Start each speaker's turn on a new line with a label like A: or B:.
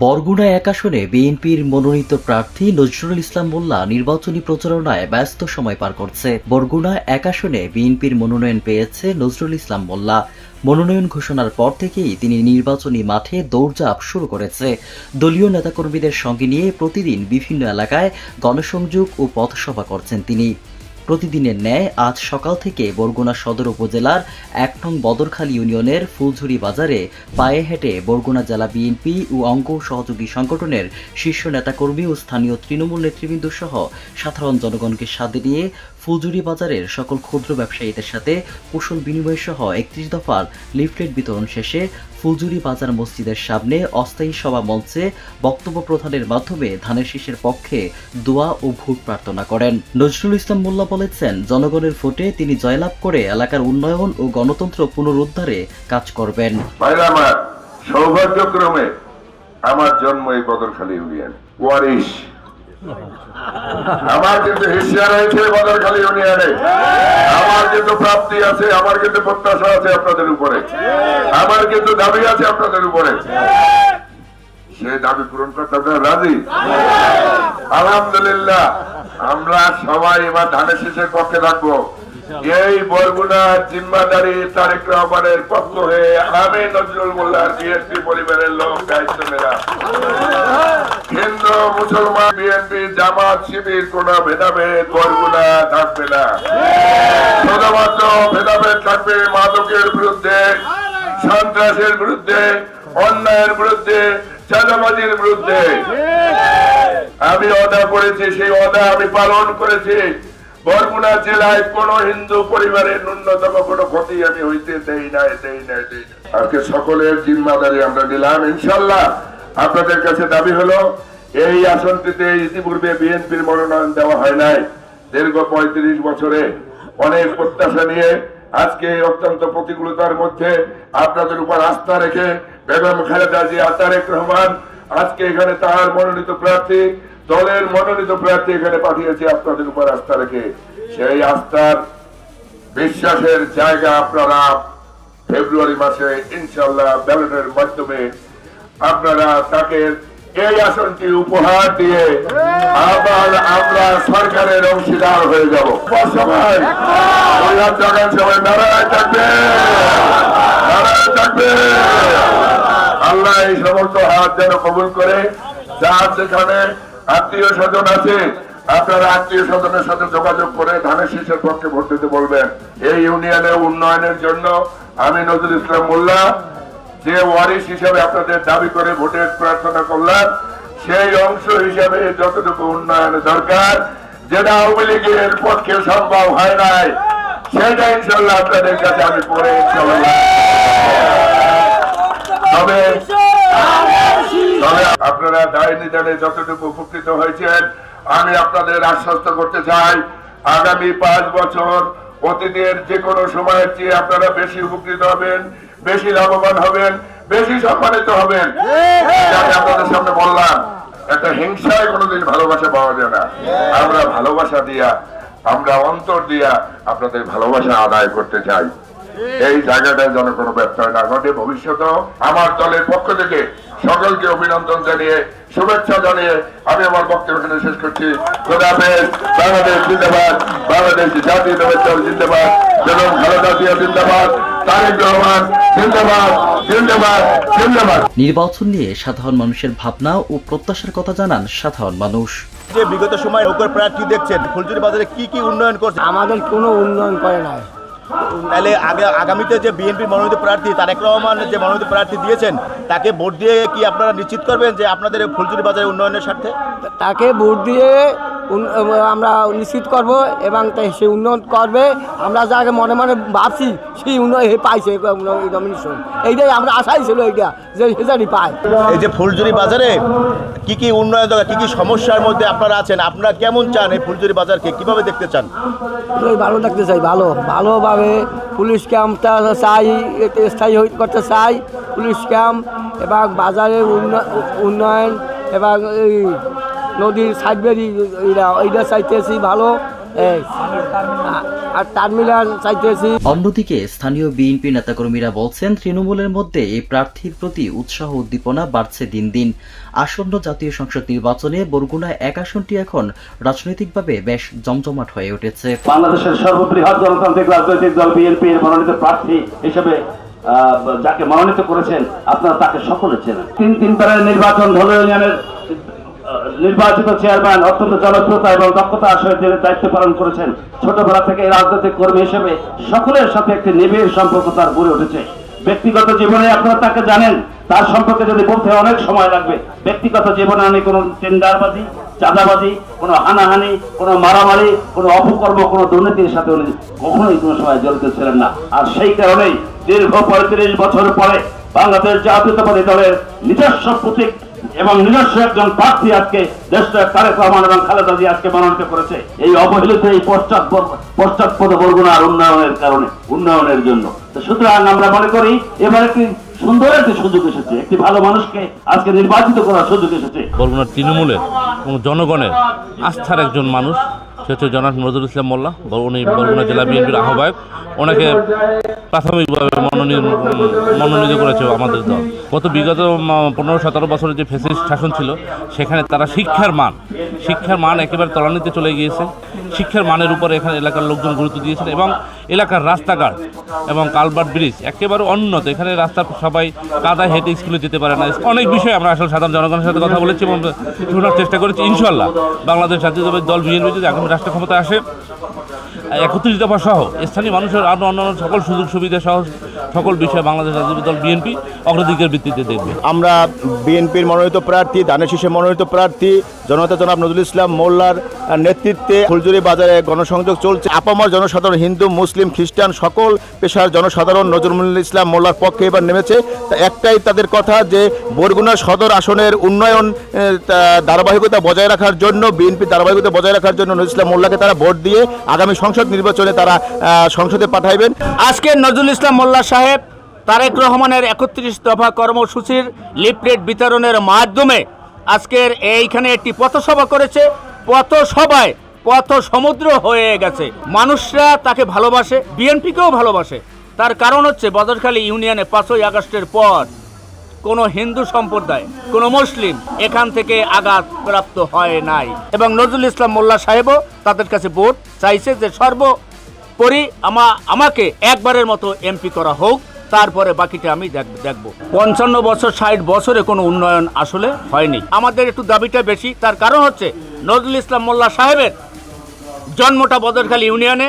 A: বরগুনা এক আসনে বিএনপির মনোনীত প্রার্থী নজরুল ইসলাম মোল্লা নির্বাচনী প্রচারণায় ব্যস্ত সময় পার করছে। বরগুনা এক আসনে বিএনপির মনোনয়ন পেয়েছে নজরুল ইসলাম মোল্লা। মনোনয়ন ঘোষণার পর থেকেই তিনি নির্বাচনী মাঠে দৌড়ঝাঁপ শুরু করেছে। দলীয় নেতাকর্মীদের সঙ্গে নিয়ে প্রতিদিন বিভিন্ন এলাকায় গণসংযোগ ও পথসভা করছেন তিনি। প্রতিদিনের ন্যায় আজ সকাল থেকে বরগুনা সদর উপজেলার ১ নং বদরখালী ইউনিয়নের ফুলঝুরি বাজারে পায়ে হেঁটে বরগুনা জেলা বিএনপি ও অঙ্গ সহযোগী সংগঠনের শীর্ষ নেতাকর্মী ও স্থানীয় তৃণমূল নেতৃবৃন্দ সহ সাধারণ জনগণকে সাথে নিয়ে ফুলঝুরি বাজারের সকল ক্ষুদ্র ব্যবসায়ীদের সাথে কুশল বিনিময় সহ ৩১ দফার লিফলেট বিতরণ শেষে ফুলঝুরি বাজার মসজিদের সামনে অস্থায়ী সভা মঞ্চে বক্তব্য প্রদানের মাধ্যমে ধানের শীষের পক্ষে দোয়া ও ভোট প্রার্থনা করেন। নজরুল ইসলাম মোল্লা বলেছেন, জনগণের ভোটে তিনি জয়লাভ করে এলাকার উন্নয়ন ও গণতন্ত্র পুনরুদ্ধারে কাজ করবেন।
B: সৌভাগ্যক্রমে আমার জন্ম এই বদরখালী ইউনিয়ন ওয়ারিশ। আমার কিন্তু হিস্সা রয়েছে বদরখালী ইউনিয়নে। আমার কিন্তু প্রাপ্তি আছে, আমার কিন্তু প্রত্যাশা আছে আপনাদের উপরে, আমার কিন্তু দাবি আছে আপনাদের উপরে। সেই দাবি পূরণ করতে আপনারা রাজি? আলহামদুলিল্লাহ, আমরা সবাই এবার ধানের শীষের পক্ষে থাকবো। এই বরগুনার জিম্মাদারি তারেক রহমানের পক্ষ হয়ে আমি নজরুল মোল্লার বিএনপি পরিবারের লোক দায়িত্ব নিলাম। হিন্দু মুসলমান বিএনপি জামাত শিবির কোন ভেদাভেদ বরগুনা থাকবে না। শুধুমাত্র ভেদাভেদ থাকবে মাদকের বিরুদ্ধে, সন্ত্রাসের বিরুদ্ধে, অন্যায়ের বিরুদ্ধে, চাঁদাবাজির বিরুদ্ধে। আমি ওয়াদা করেছি, সেই ওয়াদা আমি পালন করেছি। বরগুনা জেলায় কোন হিন্দু পরিবারের ন্যূনতম কোনো ক্ষতি আমি হইতে দেই না। আজকে সকলের জিম্মাদারি আমরা নিলাম। ইনশাল্লাহ আপনাদের কাছে দাবি হলো, এই আসনটিতে ইতিপূর্বে বিএনপির মনোনয়ন দেওয়া হয় নাই। দীর্ঘ ৩৫ বছরে অনেক প্রত্যাশা নিয়ে আজকে অত্যন্ত প্রতিকূলতার মধ্যে আপনাদের উপর আস্থা রেখে বেগম খালেদা জিয়া তারেক রহমান আজকে এখানে তার মনোনীত প্রার্থী, দলের মনোনীত প্রার্থী এখানে পাঠিয়েছে আপনাদের উপর আস্থা রেখে। সেই আস্থার বিশ্বাসের জায়গা আপনারা ফেব্রুয়ারি মাসে ইনশাল্লাহ ব্যালটের মাধ্যমে আপনারা তাকে এই আসনটি উপহার দিয়ে আবার আমরা সরকারের অংশীদার হয়ে যাব। সবাই নারায় থাকবে, নারায় থাকবে। আল্লাহ এই সমস্ত হাত যেন কবুল করে। যার যেখানে আত্মীয় স্বজন আছে, আপনারা আত্মীয় স্বজনের সাথে যোগাযোগ করে ধানের শীষের পক্ষে ভোট দিতে বলবেন। এই ইউনিয়নের উন্নয়নের জন্য আমি নজরুল ইসলাম মোল্লা যে ওয়ারিশ হিসাবে আপনাদের দাবি করে ভোটের প্রার্থনা করলাম, সেই অংশ হিসাবে যতটুকু উন্নয়ন দরকার, যেটা আওয়ামী লীগের পক্ষে সম্ভব হয় নাই, সেটা ইনশাল্লাহ আপনাদের কাছে আমি করে ইনশাল্লাহ। তবে আপনারা দায় নিদানে যতটুকু উপকৃত হয়েছেন, আমি আপনাদের আশ্বস্ত করতে চাই, আগামী 5 বছর অতীতের যে কোনো সময়ের চেয়ে আপনারা বেশি উপকৃত হবেন, বেশি লাভবান হবেন, বেশি সম্মানিত হবেন। আমি আপনাদের সামনে বললাম, একটা হিংসায় কোনোদিন ভালোবাসা পাওয়া যায় না। আমরা ভালোবাসা দিয়া, আমরা অন্তর দিয়া আপনাদের ভালোবাসা আদায় করতে চাই। এই জায়গাটায় যেন কোনো ব্যত্যয় না ঘটে। ভবিষ্যতেও আমার দলের পক্ষ থেকে সকলকে অভিনন্দন জানিয়ে, শুভেচ্ছা জানিয়ে আমি আমার বক্তব্য এখানে শেষ করছি। খোদা হাফেজ। বাংলাদেশ জিন্দাবাদ, বাংলাদেশ জাতীয়তাবাদী দল জিন্দাবাদ, বেগম খালেদা জিয়া জিন্দাবাদ, তারেক রহমান জিন্দাবাদ, জিন্দাবাদ, জিন্দাবাদ।
A: নির্বাচন নিয়ে সাধারণ মানুষের ভাবনা ও প্রত্যাশার কথা জানান সাধারণ মানুষ।
C: যে বিগত সময় নৌকার প্রার্থী দেখছেন, ফুলঝুরি বাজারে কি কি উন্নয়ন করছে?
D: আমাদের কোনো উন্নয়ন করে নাই।
C: তাহলে আগামীতে যে বিএনপি মনোনীত প্রার্থী তারেক রহমান যে মনোনীত প্রার্থী দিয়েছেন, তাকে ভোট দিয়ে কি আপনারা নিশ্চিত করবেন যে আপনাদের ফুলঝুরি বাজারের উন্নয়নের স্বার্থে?
D: তাকে ভোট দিয়ে আমরা নিশ্চিত করব এবং সে উন্নয়ন করবে। আমরা যাকে মনে মনে ভাবছি সেই উন্নয়ন পাইছে, নমিনেশন এইটাই আমরা আশাই ছিল, এইটা যে সেটাই পায়।
C: এই যে ফুলঝুরি বাজারে কি কি উন্নয়ন দরকার, কি কি সমস্যার মধ্যে আপনারা আছেন, আপনারা কেমন চান এই ফুলঝুরি বাজারকে কিভাবে দেখতে চান?
D: ভালো দেখতে চাই, ভালোভাবে পুলিশ ক্যাম্পটা চাই, স্থায়ী করতে চাই পুলিশ ক্যাম্প, এবং বাজারের উন্নয়ন এবং এই নদীর সাইড বেরি এইটা চাইতেছি ভালো। আর টার্মিনাল চাইতেছি।
A: অন্যদিকে স্থানীয় বিএনপি নেতাকর্মীরা বলছেন, তৃণমূলের মধ্যে এই প্রার্থীর প্রতি উৎসাহ উদ্দীপনা বাড়ছে দিন দিন। আসন্ন জাতীয় সংসদ নির্বাচনে বরগুনা 1 আসনটি এখন রাজনৈতিকভাবে বেশ জমজমাট হয়ে উঠেছে।
E: বাংলাদেশের সর্ববৃহৎ গণতান্ত্রিক রাজনৈতিক দল বিএনপির মনোনীত প্রার্থী হিসেবে যাকে মনোনীত করেছেন আপনারা তাকে সকলে চেনেন। তিনবারের নির্বাচন ধলে ইউনিয়নের নির্বাচিত চেয়ারম্যান অত্যন্ত জনপ্রিয়তা এবং দক্ষতার সহিত দায়িত্ব পালন করেছেন। ছোটবেলা থেকে রাজনৈতিক কর্মী হিসেবে সকলের সাথে একটি নিবিড় সম্পর্ক তার গড়ে উঠেছে। ব্যক্তিগত জীবনে আপনারা তাকে জানেন, তার সম্পর্কে যদি বলতে অনেক সময় লাগবে। ব্যক্তিগত জীবনে আমি কোনো টেন্ডারবাজি, চাঁদাবাজি, কোনো হানাহানি, কোনো মারামারি, কোনো অপকর্ম, কোনো দুর্নীতির সাথে উনি কখনোই কোনো সময় জড়িত ছিলেন না। আর সেই কারণেই দীর্ঘ 35 বছর পরে বাংলাদেশ জাতীয়তাবাদী দলের নিজস্ব প্রতীক এবং নিজস্ব একজন প্রার্থী আজকে দেশটা তারেক রহমান এবং খালেদা জিয়া আজকে মনোনীত করেছে এই অবহেলিত এই পশ্চাৎপদ বরগুনার উন্নয়নের জন্য। সুতরাং আমরা মনে করি এবার একটি সুন্দর একটি সুযোগ এসেছে, একটি ভালো মানুষকে আজকে নির্বাচিত করার সুযোগ এসেছে।
F: বরগুনার তৃণমূলের এবং জনগণের আস্থার একজন মানুষ, সে হচ্ছে জনাব নজরুল ইসলাম মোল্লা। উনি বরগুনা জেলা বিএনপির আহ্বায়ক। ওনাকে প্রাথমিকভাবে মনোনীত করেছে আমাদের দল। গত বিগত 15-17 বছরের যে ফ্যাসিস্ট শাসন ছিল, সেখানে তারা শিক্ষার মান একেবারে তলানিতে চলে গিয়েছে। শিক্ষার মানের উপরে এখানে এলাকার লোকজন গুরুত্ব দিয়েছেন এবং এলাকার রাস্তাঘাট এবং কালভার্ট ব্রিজ একেবারে উন্নত। এখানে রাস্তা সবাই কাদায় হেঁটে স্কুলে যেতে পারে না। অনেক বিষয়ে আমরা আসলে সাধারণ জনগণের সাথে কথা বলেছি এবং শোনার চেষ্টা করেছি। ইনশাল্লাহ বাংলাদেশ জাতীয়তাবাদী দল বিএনপি যদি আগামী রাষ্ট্র ক্ষমতায় আসে, 31 দফা সহ স্থানীয় মানুষের আরও অন্যান্য সকল সুযোগ সুবিধা সহ সকল বিষয়ে বাংলাদেশ জাতীয়তাবাদী দল বিএনপি অগ্রাধিকার ভিত্তিতে দেখবে।
C: আমরা বিএনপির মনোনীত প্রার্থী, ধানের শীষে মনোনীত প্রার্থী জনতা জনাব নজরুল ইসলাম মোল্লার নেতৃত্বে ফুলজুরি বাজারে গণসংযোগ চলছে। আপামর জনসাধারণ, হিন্দু, মুসলিম, খ্রিস্টান সকল পেশার জনসাধারণ নজরুল ইসলাম মোল্লার পক্ষে এবার নেমেছে। একটাই তাদের কথা যে বরগুনা সদর আসনের উন্নয়ন ধারাবাহিকতা বজায় রাখার জন্য, বিএনপি ধারাবাহিকতা বজায় রাখার জন্য নজরুল ইসলাম মোল্লাকে তারা ভোট দিয়ে আগামী সংসদ নির্বাচনে তারা সংসদে পাঠাইবেন।
G: আজকে নজরুল ইসলাম মোল্লা সাহেব তারেক রহমানের 31 দফা কর্মসূচির লিফলেট বিতরণের মাধ্যমে আজকের এইখানে একটি পথসভা করেছে। পথসভায় পথ সমুদ্র হয়ে গেছে। মানুষরা তাকে ভালোবাসে, বিএনপিকেও ভালোবাসে। তার কারণ হচ্ছে বদরখালী ইউনিয়নে 5ই আগস্টের পর কোনো হিন্দু সম্প্রদায়, কোনো মুসলিম এখান থেকে আঘাত প্রাপ্ত হয় নাই এবং নজরুল ইসলাম মোল্লা সাহেবও তাদের কাছে ভোট চাইছে যে সর্বোপরি আমাকে একবারের মতো এমপি করা হোক, তারপরে বাকিটা আমি দেখব। 55 বছর 60 বছরে কোনো উন্নয়ন আসলে হয়নি। আমাদের একটু দাবিটা বেশি। তার কারণ হচ্ছে নজরুল ইসলাম মোল্লা সাহেবের জন্মটা বদরখালী ইউনিয়নে।